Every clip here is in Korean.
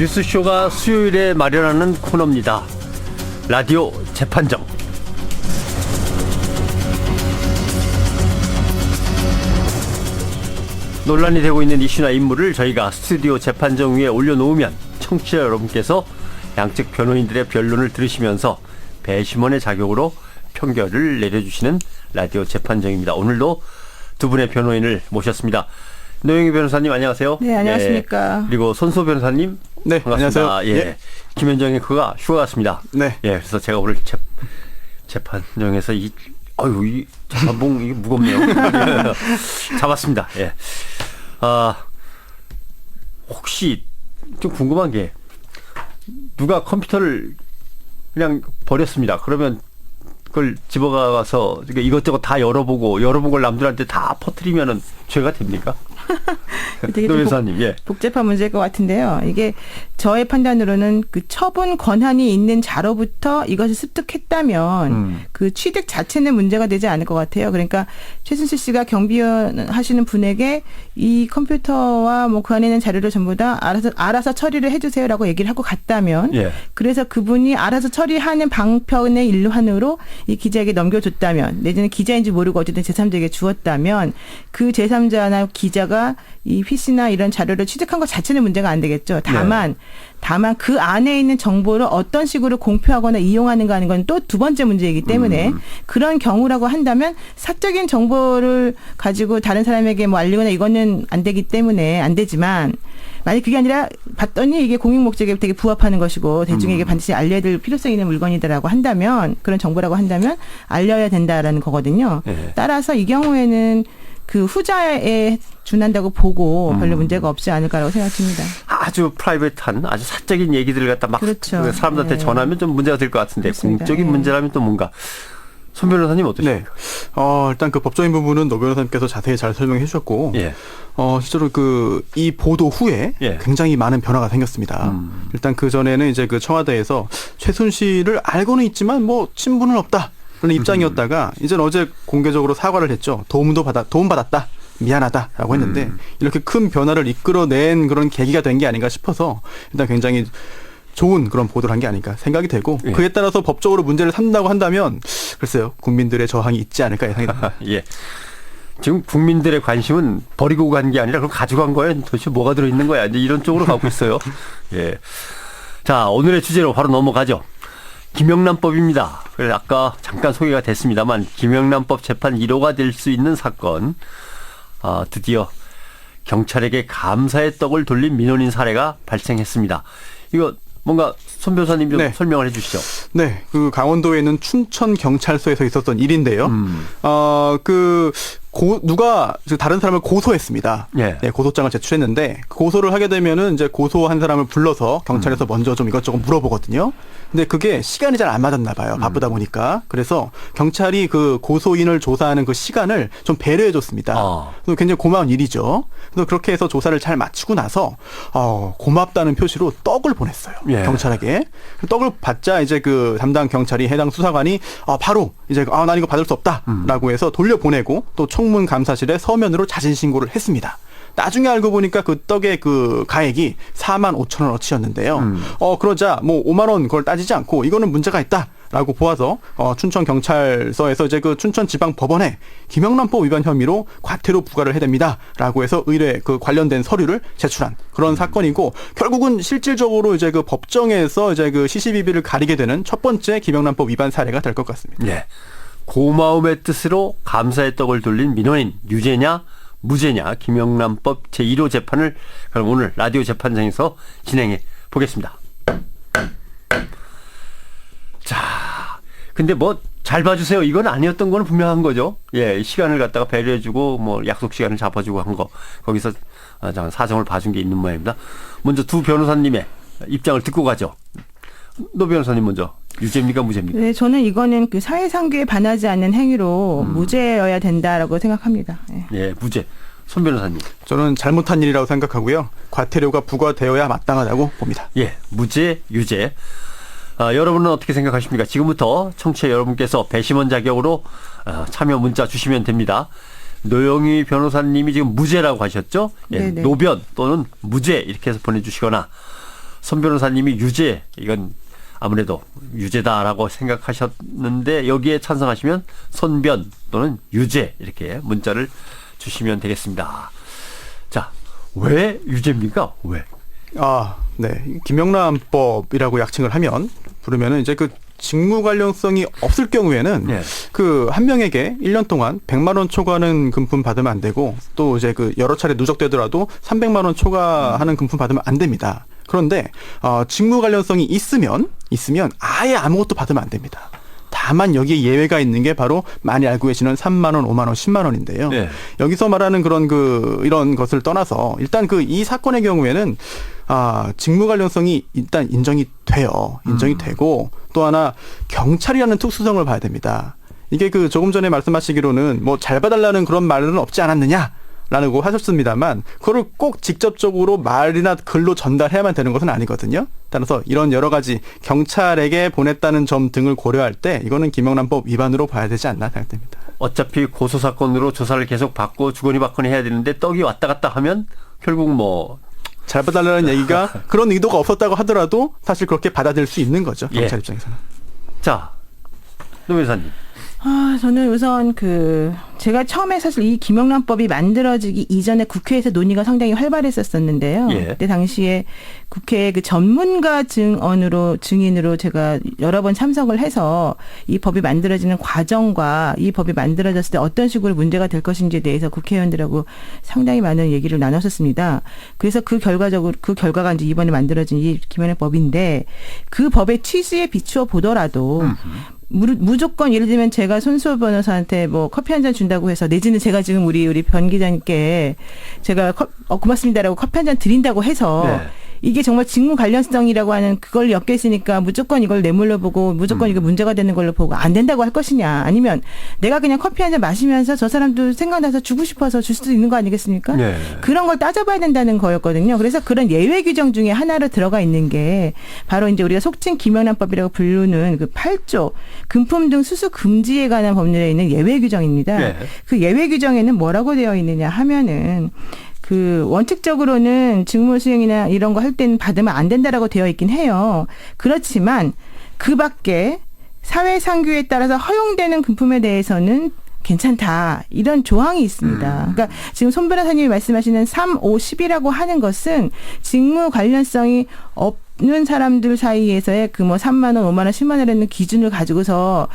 뉴스쇼가 수요일에 마련하는 코너입니다. 라디오 재판정. 논란이 되고 있는 이슈나 인물을 저희가 스튜디오 재판정 위에 올려놓으면 청취자 여러분께서 양측 변호인들의 변론을 들으시면서 배심원의 자격으로 평결을 내려주시는 라디오 재판정입니다. 오늘도 두 분의 변호인을 모셨습니다. 노영희 변호사님 안녕하세요. 네, 안녕하십니까. 예, 그리고 손소 변호사님. 네, 반갑습니다. 안녕하세요. 예. 예. 김현정의 그가 휴가 갔습니다. 네. 예, 그래서 제가 오늘 재판정에서 이 재판봉 이게 무겁네요. 잡았습니다. 예. 혹시 좀 궁금한 게 누가 컴퓨터를 그냥 버렸습니다. 그러면 그걸 집어가서 이것저것 다 열어본 걸 남들한테 다 퍼뜨리면은 죄가 됩니까? 되게 노 변호사님, 예. 복잡한 문제일 것 같은데요. 이게 저의 판단으로는 그 처분 권한이 있는 자로부터 이것을 습득했다면 그 취득 자체는 문제가 되지 않을 것 같아요. 그러니까 최순실 씨가 경비원 하시는 분에게 이 컴퓨터와 뭐 그 안에 있는 자료를 전부 다 알아서 처리를 해주세요라고 얘기를 하고 갔다면, 예. 그래서 그분이 알아서 처리하는 방편의 일환으로 이 기자에게 넘겨줬다면, 내지는 기자인지 모르고 어쨌든 제3자에게 주었다면 그 제3자나 기자가 이 PC나 이런 자료를 취득한 것 자체는 문제가 안 되겠죠. 다만 그 안에 있는 정보를 어떤 식으로 공표하거나 이용하는가 하는 건 또 두 번째 문제이기 때문에 그런 경우라고 한다면 사적인 정보를 가지고 다른 사람에게 뭐 알리거나 이거는 안 되기 때문에 안 되지만, 만약 그게 아니라 봤더니 이게 공익 목적에 되게 부합하는 것이고 대중에게 반드시 알려야 될 필요성 있는 물건이다라고 한다면, 그런 정보라고 한다면 알려야 된다라는 거거든요. 네. 따라서 이 경우에는 그 후자에 준한다고 보고 별로 문제가 없지 않을까라고 생각합니다. 아주 프라이빗한 아주 사적인 얘기들을 갖다 막 그렇죠. 사람들한테 네. 전하면 좀 문제가 될 것 같은데, 그렇습니다. 공적인 네. 문제라면 또 뭔가. 손 변호사님 어떠십니까? 네. 일단 그 법적인 부분은 노 변호사님께서 자세히 잘 설명해 주셨고, 예. 실제로 이 보도 후에 예. 굉장히 많은 변화가 생겼습니다. 일단 그 전에는 이제 그 청와대에서 최순실을 알고는 있지만 뭐 친분은 없다. 그런 입장이었다가 이제는 어제 공개적으로 사과를 했죠. 도움 받았다. 미안하다라고 했는데 이렇게 큰 변화를 이끌어낸 그런 계기가 된 게 아닌가 싶어서 일단 굉장히 좋은 그런 보도를 한 게 아닌가 생각이 되고, 예. 그에 따라서 법적으로 문제를 삼는다고 한다면 글쎄요, 국민들의 저항이 있지 않을까 예상이 됩니다. 예. 지금 국민들의 관심은 버리고 간 게 아니라 그럼 가져간 거야. 도대체 뭐가 들어있는 거야. 이제 이런 쪽으로 가고 있어요. 예. 자, 오늘의 주제로 바로 넘어가죠. 김영란법입니다. 그래서 아까 잠깐 소개가 됐습니다만 김영란법 재판 1호가 될 수 있는 사건. 드디어 경찰에게 감사의 떡을 돌린 민원인 사례가 발생했습니다. 이거 뭔가 손 변호사님 좀 네. 설명을 해 주시죠. 네, 그 강원도에 있는 춘천 경찰서에서 있었던 일인데요. 누가 다른 사람을 고소했습니다. 예. 네, 고소장을 제출했는데 그 고소를 하게 되면은 이제 고소한 사람을 불러서 경찰에서 먼저 좀 이것저것 물어보거든요. 근데 그게 시간이 잘 안 맞았나 봐요. 바쁘다 보니까. 그래서 경찰이 그 고소인을 조사하는 그 시간을 좀 배려해 줬습니다. 그래서 굉장히 고마운 일이죠. 그래서 그렇게 해서 조사를 잘 마치고 나서 고맙다는 표시로 떡을 보냈어요. 예. 경찰에게. 떡을 받자 이제 그 담당 경찰이, 해당 수사관이 바로 이제 난 이거 받을 수 없다라고 해서 돌려보내고 또 청문 감사실에 서면으로 자진 신고를 했습니다. 나중에 알고 보니까 그 떡의 그 가액이 45,000원어치였는데요. 그러자 뭐 5만 원 그걸 따지지 않고 이거는 문제가 있다라고 보아서 춘천 경찰서에서 이제 그 춘천 지방 법원에 김영란법 위반 혐의로 과태료 부과를 해야 됩니다라고 해서 의뢰 그 관련된 서류를 제출한 그런 사건이고, 결국은 실질적으로 이제 그 법정에서 이제 그 시시비비를 가리게 되는 첫 번째 김영란법 위반 사례가 될 것 같습니다. 네. 고마움의 뜻으로 감사의 떡을 돌린 민원인 유죄냐 무죄냐 김영란법 제1호 재판을 그럼 오늘 라디오 재판장에서 진행해 보겠습니다. 자, 근데 뭐 잘 봐주세요. 이건 아니었던 거는 분명한 거죠. 예, 시간을 갖다가 배려해주고 뭐 약속 시간을 잡아주고 한 거, 거기서 사정을 봐준 게 있는 모양입니다. 먼저 두 변호사님의 입장을 듣고 가죠. 노 변호사님 먼저. 유죄입니까 무죄입니까? 네, 저는 이거는 그 사회상규에 반하지 않는 행위로 무죄여야 된다라고 생각합니다. 네. 예, 무죄. 손 변호사님. 저는 잘못한 일이라고 생각하고요. 과태료가 부과되어야 마땅하다고 봅니다. 예, 무죄, 유죄. 여러분은 어떻게 생각하십니까? 지금부터 청취자 여러분께서 배심원 자격으로 참여 문자 주시면 됩니다. 노영희 변호사님이 지금 무죄라고 하셨죠? 예, 네네. 노변 또는 무죄 이렇게 해서 보내주시거나 손 변호사님이 유죄, 이건 아무래도 유죄다라고 생각하셨는데 여기에 찬성하시면 손변 또는 유죄 이렇게 문자를 주시면 되겠습니다. 자, 왜 유죄입니까? 왜? 네. 김영란법이라고 약칭을 하면 부르면은 이제 그 직무 관련성이 없을 경우에는 네. 그 한 명에게 1년 동안 100만 원 초과하는 금품 받으면 안 되고 또 이제 그 여러 차례 누적되더라도 300만 원 초과하는 금품 받으면 안 됩니다. 그런데 직무 관련성이 있으면 아예 아무것도 받으면 안 됩니다. 다만 여기에 예외가 있는 게 바로 많이 알고 계시는 3만 원, 5만 원, 10만 원인데요. 네. 여기서 말하는 그런 이런 것을 떠나서 일단 이 사건의 경우에는 직무 관련성이 일단 인정이 되고 또 하나 경찰이라는 특수성을 봐야 됩니다. 이게 조금 전에 말씀하시기로는 뭐 잘 봐달라는 그런 말은 없지 않았느냐? 라고 하셨습니다만 그거를 꼭 직접적으로 말이나 글로 전달해야만 되는 것은 아니거든요. 따라서 이런 여러 가지 경찰에게 보냈다는 점 등을 고려할 때 이거는 김영란법 위반으로 봐야 되지 않나 생각됩니다. 어차피 고소 사건으로 조사를 계속 받고 주거니 받거니 해야 되는데 떡이 왔다 갔다 하면 결국 뭐 잘 봐달라는 얘기가 그런 의도가 없었다고 하더라도 사실 그렇게 받아들일 수 있는 거죠. 경찰 입장에서는. 자, 노 변호사님. 저는 우선 제가 처음에 사실 이 김영란법이 만들어지기 이전에 국회에서 논의가 상당히 활발했었는데요. 예. 그때 당시에 국회 전문가 증인으로 제가 여러 번 참석을 해서 이 법이 만들어지는 과정과 이 법이 만들어졌을 때 어떤 식으로 문제가 될 것인지에 대해서 국회의원들하고 상당히 많은 얘기를 나눴었습니다. 그래서 그 결과가 이제 이번에 만들어진 이 김영란법인데 그 법의 취지에 비추어 보더라도 무조건 예를 들면 제가 손수호 변호사한테 뭐 커피 한 잔 준다고 해서 내지는 제가 지금 우리 변 기자님께 제가 고맙습니다라고 커피 한 잔 드린다고 해서 네. 이게 정말 직무 관련성이라고 하는 그걸 엮였으니까 무조건 이걸 뇌물로 보고 무조건 이거 문제가 되는 걸로 보고 안 된다고 할 것이냐 아니면 내가 그냥 커피 한 잔 마시면서 저 사람도 생각나서 주고 싶어서 줄 수도 있는 거 아니겠습니까? 네. 그런 걸 따져봐야 된다는 거였거든요. 그래서 그런 예외 규정 중에 하나로 들어가 있는 게 바로 이제 우리가 속칭 김영란법이라고 부르는 그 8조 금품 등 수수 금지에 관한 법률에 있는 예외 규정입니다. 네. 그 예외 규정에는 뭐라고 되어 있느냐 하면은 원칙적으로는 직무 수행이나 이런 거 할 때는 받으면 안 된다라고 되어 있긴 해요. 그렇지만 그 밖에 사회상규에 따라서 허용되는 금품에 대해서는 괜찮다. 이런 조항이 있습니다. 그러니까 지금 손 변호사님이 말씀하시는 3, 5, 10이라고 하는 것은 직무 관련성이 없는 사람들 사이에서의 3만 원, 5만 원, 10만 원이라는 기준을 가지고서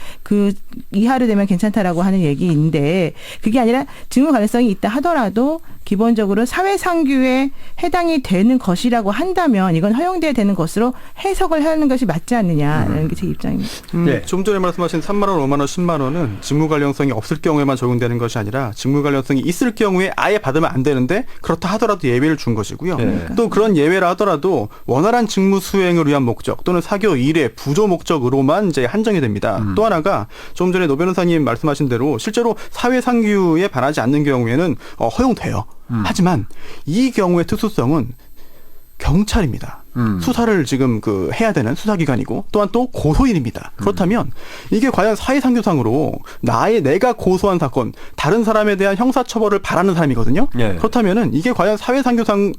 이하로 되면 괜찮다라고 하는 얘기인데 그게 아니라 직무 관련성이 있다 하더라도 기본적으로 사회상규에 해당이 되는 것이라고 한다면 이건 허용돼야 되는 것으로 해석을 하는 것이 맞지 않느냐라는 게 제 입장입니다. 네. 좀 전에 말씀하신 3만 원, 5만 원, 10만 원은 직무 관련성이 없을 경우에만 적용되는 것이 아니라 직무 관련성이 있을 경우에 아예 받으면 안 되는데 그렇다 하더라도 예외를 준 것이고요. 네. 또 그런 예외라 하더라도 원활한 직무 수행을 위한 목적 또는 사교 일의 부조 목적으로만 이제 한정이 됩니다. 또 하나가 좀 전에 노 변호사님 말씀하신 대로 실제로 사회상규에 반하지 않는 경우에는 허용돼요. 하지만 이 경우의 특수성은 경찰입니다. 수사를 지금 해야 되는 수사기관이고 또한 또 고소인입니다. 그렇다면 이게 과연 사회상규상으로 내가 고소한 사건 다른 사람에 대한 형사처벌을 바라는 사람이거든요. 네. 그렇다면은 이게 과연 사회상규의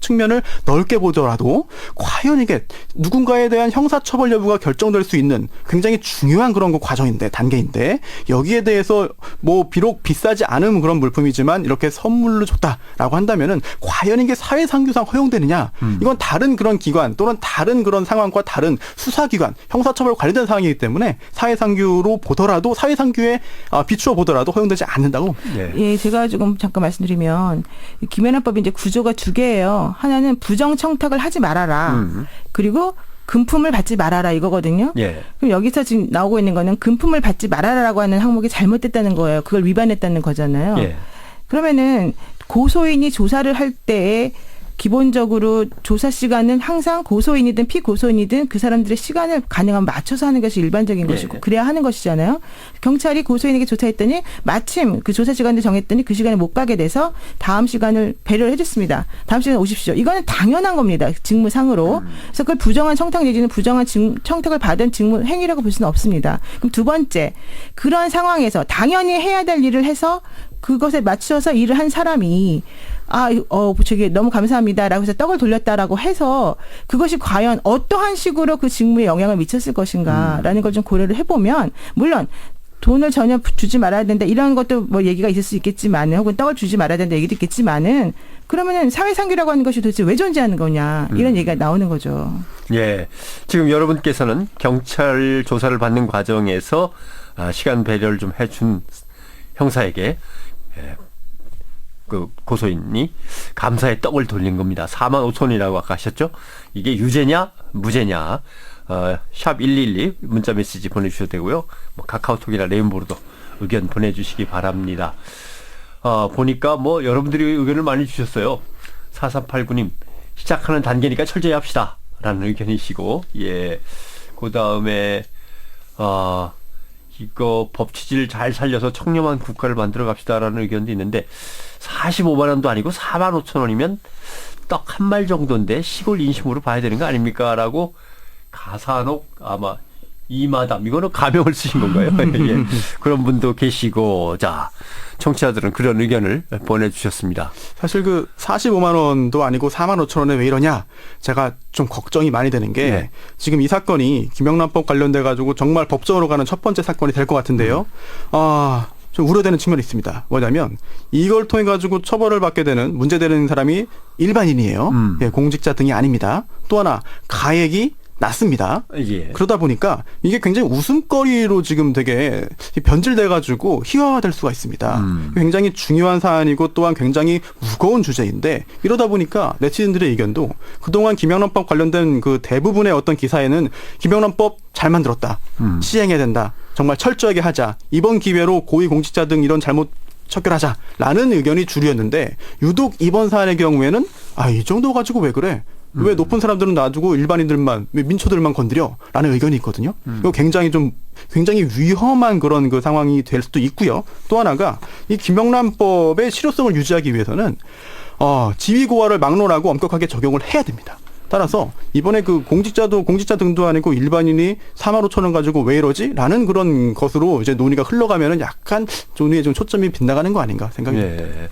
측면을 넓게 보더라도 과연 이게 누군가에 대한 형사처벌 여부가 결정될 수 있는 굉장히 중요한 그런 과정인데 단계인데 여기에 대해서 뭐 비록 비싸지 않은 그런 물품이지만 이렇게 선물로 줬다라고 한다면은 과연 이게 사회상규상 허용되느냐? 이건 다른 그런 기관 또는 다른 그런 상황과 다른 수사기관, 형사처벌 관련된 상황이기 때문에 사회상규로 보더라도 사회상규에 비추어 보더라도 허용되지 않는다고. 네. 예, 제가 조금 잠깐 말씀드리면 김영란법이 이제 구조가 두 개예요. 하나는 부정 청탁을 하지 말아라. 그리고 금품을 받지 말아라 이거거든요. 예. 그럼 여기서 지금 나오고 있는 거는 금품을 받지 말아라라고 하는 항목이 잘못됐다는 거예요. 그걸 위반했다는 거잖아요. 예. 그러면은 고소인이 조사를 할 때에 기본적으로 조사 시간은 항상 고소인이든 피고소인이든 그 사람들의 시간을 가능하면 맞춰서 하는 것이 일반적인 네. 것이고 그래야 하는 것이잖아요. 경찰이 고소인에게 조사했더니 마침 그 조사 시간을 정했더니 그 시간에 못 가게 돼서 다음 시간을 배려를 해줬습니다. 다음 시간에 오십시오. 이거는 당연한 겁니다. 직무상으로. 그래서 그걸 부정한 청탁 내지는 부정한 청탁을 받은 직무 행위라고 볼 수는 없습니다. 그럼 두 번째, 그런 상황에서 당연히 해야 될 일을 해서 그것에 맞춰서 일을 한 사람이 저기 너무 감사합니다라고 해서 떡을 돌렸다라고 해서 그것이 과연 어떠한 식으로 그 직무에 영향을 미쳤을 것인가라는 걸 좀 고려를 해보면 물론 돈을 전혀 주지 말아야 된다 이런 것도 뭐 얘기가 있을 수 있겠지만은 혹은 떡을 주지 말아야 된다 얘기도 있겠지만은 그러면은 사회상규라고 하는 것이 도대체 왜 존재하는 거냐 이런 얘기가 나오는 거죠. 예. 지금 여러분께서는 경찰 조사를 받는 과정에서 시간 배려를 좀 해준 형사에게 그 고소인이 감사의 떡을 돌린 겁니다. 45,000원이라고 아까 하셨죠? 이게 유죄냐 무죄냐 샵 112 문자 메시지 보내주셔도 되고요. 뭐 카카오톡이나 레인보로도 의견 보내주시기 바랍니다. 보니까 뭐 여러분들이 의견을 많이 주셨어요. 4389님 시작하는 단계니까 철저히 합시다 라는 의견이시고 예. 그 다음에 이거 법 취지를 잘 살려서 청렴한 국가를 만들어 갑시다라는 의견도 있는데 45만 원도 아니고 4만 5천 원이면 떡 한 말 정도인데 시골 인심으로 봐야 되는 거 아닙니까? 라고 가산옥 아마 이마담 이거는 가명을 쓰신 건가요? 예. 그런 분도 계시고 자 청취자들은 그런 의견을 보내주셨습니다. 사실 그 45만 원도 아니고 4만 5천 원에 왜 이러냐 제가 좀 걱정이 많이 되는 게 네. 지금 이 사건이 김영란법 관련돼 가지고 정말 법정으로 가는 첫 번째 사건이 될 것 같은데요. 좀 우려되는 측면이 있습니다. 뭐냐면 이걸 통해 가지고 처벌을 받게 되는 문제되는 사람이 일반인이에요. 예, 공직자 등이 아닙니다. 또 하나 가액이 낮습니다. 예. 그러다 보니까 이게 굉장히 웃음거리로 지금 되게 변질돼가지고 희화화될 수가 있습니다. 굉장히 중요한 사안이고 또한 굉장히 무거운 주제인데 이러다 보니까 네티즌들의 의견도 그동안 김영란법 관련된 그 대부분의 어떤 기사에는 김영란법 잘 만들었다. 시행해야 된다. 정말 철저하게 하자. 이번 기회로 고위공직자 등 이런 잘못 척결하자라는 의견이 주류였는데 유독 이번 사안의 경우에는 이 정도 가지고 왜 그래? 왜 높은 사람들은 놔두고 일반인들만, 왜 민초들만 건드려? 라는 의견이 있거든요. 이거 굉장히 위험한 그런 그 상황이 될 수도 있고요. 또 하나가 이 김영란법의 실효성을 유지하기 위해서는 지위고하를 막론하고 엄격하게 적용을 해야 됩니다. 따라서 이번에 그 공직자 등도 아니고 일반인이 4만 5천 원 가지고 왜 이러지? 라는 그런 것으로 이제 논의가 흘러가면은 약간 논의에 좀 초점이 빗나가는 거 아닌가 생각이 듭니다. 예.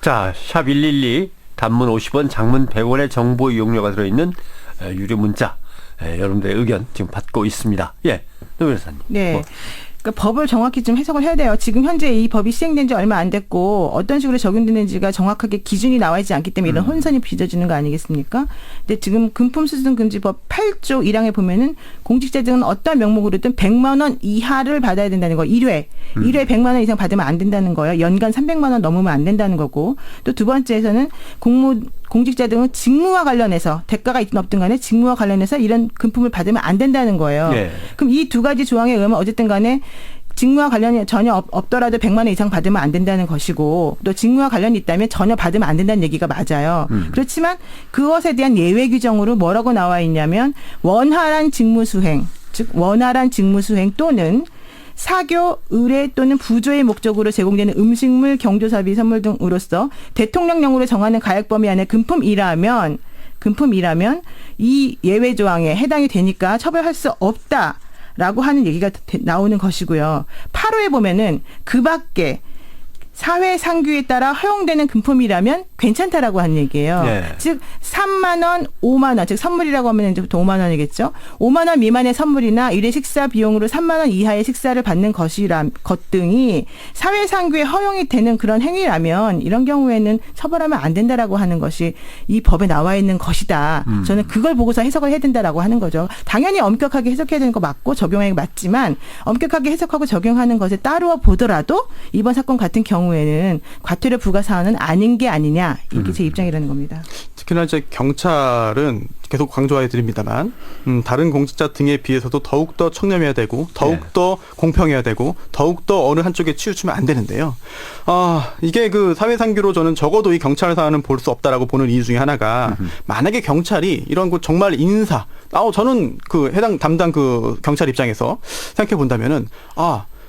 자, 샵 112 단문 50원, 장문 100원의 정보 이용료가 들어있는 유료 문자 여러분들의 의견 지금 받고 있습니다. 예, 노 변호사님. 네. 그러니까 법을 정확히 좀 해석을 해야 돼요. 지금 현재 이 법이 시행된 지 얼마 안 됐고 어떤 식으로 적용되는지가 정확하게 기준이 나와 있지 않기 때문에 이런 혼선이 빚어지는 거 아니겠습니까? 근데 지금 금품수수금지법 8조 1항에 보면은 공직자 등은 어떤 명목으로든 100만 원 이하를 받아야 된다는 거. 1회 100만 원 이상 받으면 안 된다는 거예요. 연간 300만 원 넘으면 안 된다는 거고. 또 두 번째에서는 공직자 등은 직무와 관련해서 대가가 있든 없든 간에 직무와 관련해서 이런 금품을 받으면 안 된다는 거예요. 네. 그럼 이 두 가지 조항에 의하면 어쨌든 간에 직무와 관련이 전혀 없더라도 100만 원 이상 받으면 안 된다는 것이고 또 직무와 관련이 있다면 전혀 받으면 안 된다는 얘기가 맞아요. 그렇지만 그것에 대한 예외 규정으로 뭐라고 나와 있냐면 원활한 직무 수행, 즉 원활한 직무 수행 또는 사교, 의뢰 또는 부조의 목적으로 제공되는 음식물, 경조사비, 선물 등으로서 대통령령으로 정하는 가액 범위 안에 금품이라면 이 예외 조항에 해당이 되니까 처벌할 수 없다라고 하는 얘기가 나오는 것이고요. 8호에 보면은 그 밖에 사회 상규에 따라 허용되는 금품이라면 괜찮다라고 하는 얘기예요. 네. 즉 3만 원, 5만 원, 즉 선물이라고 하면 이제 보통 5만 원이겠죠. 5만 원 미만의 선물이나 일회 식사 비용으로 3만 원 이하의 식사를 받는 것 등이 사회 상규에 허용이 되는 그런 행위라면 이런 경우에는 처벌하면 안 된다라고 하는 것이 이 법에 나와 있는 것이다. 저는 그걸 보고서 해석을 해야 된다라고 하는 거죠. 당연히 엄격하게 해석해야 되는 거 맞고 적용하기 맞지만 엄격하게 해석하고 적용하는 것에 따르어 보더라도 이번 사건 같은 경우에는 과태료 부과 사안은 아닌 게 아니냐 이게 제 입장이라는 겁니다. 특히나 이제 경찰은 계속 강조해 드립니다만 다른 공직자 등에 비해서도 더욱더 청렴해야 되고 더욱더 공평해야 되고 더욱더 어느 한쪽에 치우치면 안 되는데요. 이게 그 사회상규로 저는 적어도 이 경찰 사안은 볼 수 없다라고 보는 이유 중에 하나가 만약에 경찰이 이런 거 정말 인사 저는 그 해당 담당 그 경찰 입장에서 생각해 본다면은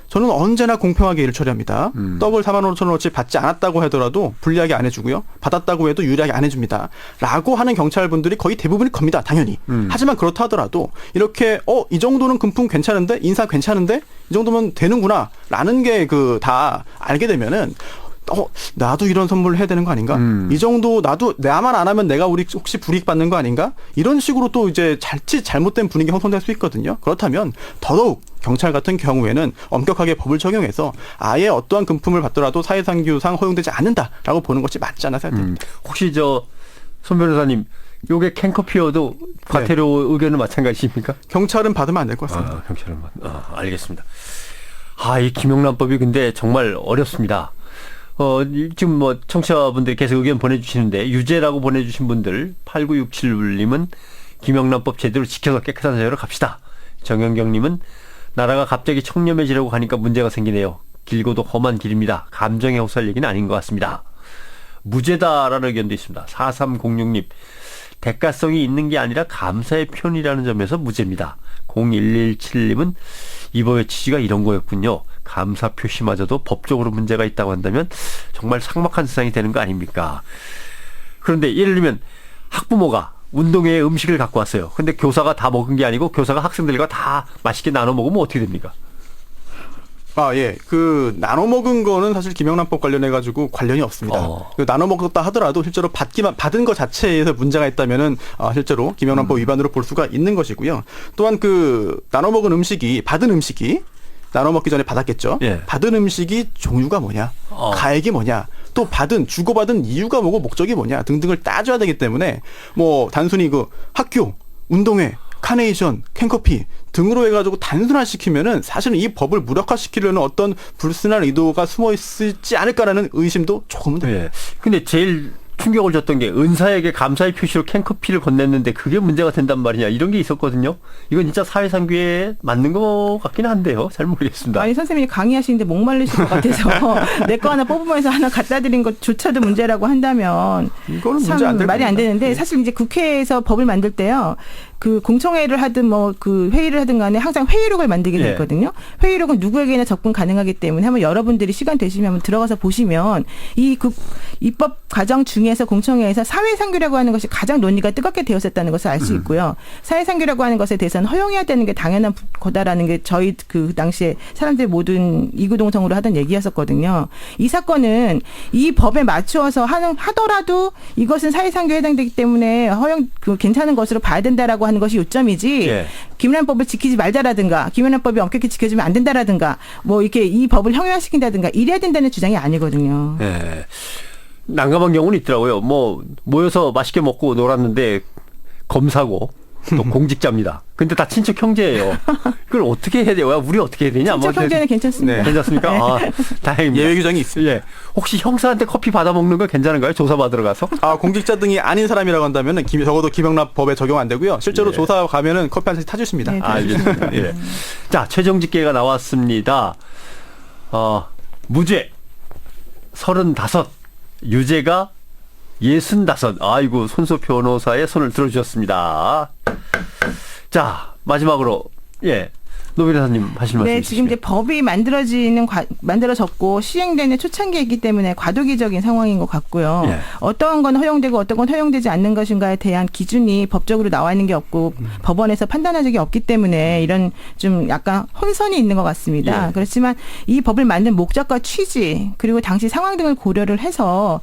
저는 언제나 공평하게 일을 처리합니다. 떡을 4만 5천 원어치 받지 않았다고 하더라도 불리하게 안 해주고요. 받았다고 해도 유리하게 안 해줍니다. 라고 하는 경찰분들이 거의 대부분일 겁니다. 당연히. 하지만 그렇다 하더라도 이렇게 이 정도는 금품 괜찮은데 인사 괜찮은데 이 정도면 되는구나 라는 게 다 알게 되면은 나도 이런 선물을 해야 되는 거 아닌가? 이 정도 나도 나만 안 하면 내가 혹시 불이익 받는 거 아닌가? 이런 식으로 또 이제 잘못된 분위기 형성될 수 있거든요. 그렇다면 더더욱 경찰 같은 경우에는 엄격하게 법을 적용해서 아예 어떠한 금품을 받더라도 사회상규상 허용되지 않는다라고 보는 것이 맞지 않아 생각됩니다. 혹시 손 변호사님, 요게 캔커피어도 과태료 의견은 마찬가지입니까? 경찰은 받으면 안 될 것 같습니다. 경찰은 알겠습니다. 이 김영란법이 근데 정말 어렵습니다. 지금 청취자분들이 계속 의견 보내주시는데, 유죄라고 보내주신 분들, 8967님은 김영란법 제대로 지켜서 깨끗한 사회로 갑시다. 정영경님은 나라가 갑자기 청렴해지려고 하니까 문제가 생기네요. 길고도 험한 길입니다. 감정에 호소할 얘기는 아닌 것 같습니다. 무죄다라는 의견도 있습니다. 4306님. 대가성이 있는 게 아니라 감사의 표현이라는 점에서 무죄입니다. 0117님은 이 법의 취지가 이런 거였군요. 감사 표시마저도 법적으로 문제가 있다고 한다면 정말 삭막한 세상이 되는 거 아닙니까? 그런데 예를 들면 학부모가 운동회에 음식을 갖고 왔어요. 근데 교사가 다 먹은 게 아니고 교사가 학생들과 다 맛있게 나눠 먹으면 어떻게 됩니까? 예. 나눠 먹은 거는 사실 김영란법 관련해가지고 관련이 없습니다. 나눠 먹었다 하더라도 실제로 받은 것 자체에서 문제가 있다면은, 실제로 김영란법 위반으로 볼 수가 있는 것이고요. 또한 나눠 먹은 받은 음식이, 나눠 먹기 전에 받았겠죠. 예. 받은 음식이 종류가 뭐냐, 가액이 뭐냐, 또 주고받은 이유가 뭐고 목적이 뭐냐 등등을 따져야 되기 때문에, 단순히 학교, 운동회, 카네이션, 캔커피 등으로 해가지고 단순화시키면은 사실은 이 법을 무력화시키려는 어떤 불순한 의도가 숨어 있지 않을까라는 의심도 조금은 됩니다. 예. 근데 제일 충격을 줬던 게 은사에게 감사의 표시로 캔커피를 건넸는데 그게 문제가 된단 말이냐, 이런 게 있었거든요. 이건 진짜 사회상규에 맞는 것 같긴 한데요. 잘 모르겠습니다. 아니, 선생님이 강의하시는데 목말리실 것 같아서 내 거 하나 뽑으면서 하나 갖다 드린 것조차도 문제라고 한다면 이거는 문제 참 안 될 말이 안 겁니다. 되는데, 사실 이제 국회에서 법을 만들 때요, 공청회를 하든 회의를 하든 간에 항상 회의록을 만들게 돼 있거든요. 회의록은 누구에게나 접근 가능하기 때문에 한번 여러분들이 시간 되시면 한번 들어가서 보시면 입법 과정 중에서 공청회에서 사회상규라고 하는 것이 가장 논의가 뜨겁게 되었었다는 것을 알 수 있고요. 사회상규라고 하는 것에 대해서는 허용해야 되는 게 당연한 거다라는 게 저희 당시에 사람들이 모든 이구동성으로 하던 얘기였었거든요. 이 사건은 이 법에 맞추어서 하더라도 이것은 사회상규에 해당되기 때문에 괜찮은 것으로 봐야 된다라고 하는 것이 요점이지, 예. 김영란법을 지키지 말자라든가 김영란법이 엄격히 지켜지면 안 된다라든가 이렇게 이 법을 형용화시킨다든가 이래야 된다는 주장이 아니거든요. 예. 난감한 경우는 있더라고요. 모여서 맛있게 먹고 놀았는데 검사고 또 공직자입니다. 근데 다 친척 형제예요. 이걸 어떻게 해야 돼요? 우리 어떻게 해야 되냐? 친척 형제는 괜찮습니다. 네. 괜찮습니까? 다행입니다. 예외 규정이 있습니다. 예. 혹시 형사한테 커피 받아 먹는 건 괜찮은가요? 조사 받으러 가서? 공직자 등이 아닌 사람이라고 한다면은 적어도 김영란법에 적용 안 되고요. 실제로 예. 조사 가면은 커피 한 잔씩 타주십니다. 네. 알겠습니다. 예. 자, 최종 집계가 나왔습니다. 무죄 35, 유죄가 65. 아이고, 손소 변호사의 손을 들어주셨습니다. 자, 마지막으로, 노 변호사님 하실 말씀 네, 있으시면. 지금 이제 법이 만들어졌고 시행되는 초창기이기 때문에 과도기적인 상황인 것 같고요. 예. 어떤 건 허용되고 어떤 건 허용되지 않는 것인가에 대한 기준이 법적으로 나와 있는 게 없고 법원에서 판단한 적이 없기 때문에 이런 좀 약간 혼선이 있는 것 같습니다. 예. 그렇지만 이 법을 만든 목적과 취지 그리고 당시 상황 등을 고려를 해서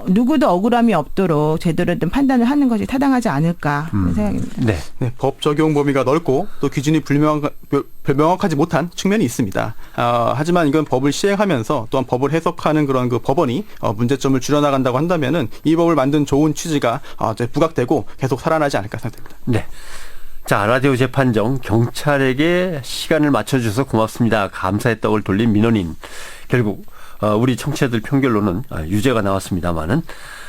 누구도 억울함이 없도록 제대로 된 판단을 하는 것이 타당하지 않을까 하는 생각입니다. 네. 네, 법 적용 범위가 넓고 또 기준이 불명확하지 못한 측면이 있습니다. 하지만 이건 법을 시행하면서 또한 법을 해석하는 그런 법원이 문제점을 줄여나간다고 한다면은 이 법을 만든 좋은 취지가 부각되고 계속 살아나지 않을까 생각됩니다. 네. 자, 라디오 재판정 경찰에게 시간을 맞춰주셔서 고맙습니다. 감사의 떡을 돌린 민원인. 결국 우리 청취자들 평결로는 유죄가 나왔습니다만은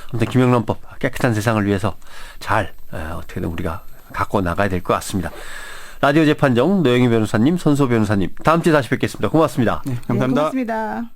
아무튼 김영란법 깨끗한 세상을 위해서 잘 어떻게든 우리가 갖고 나가야 될 것 같습니다. 라디오 재판정 노영희 변호사님, 손소 변호사님, 다음 주에 다시 뵙겠습니다. 고맙습니다. 네, 감사합니다. 네, 고맙습니다.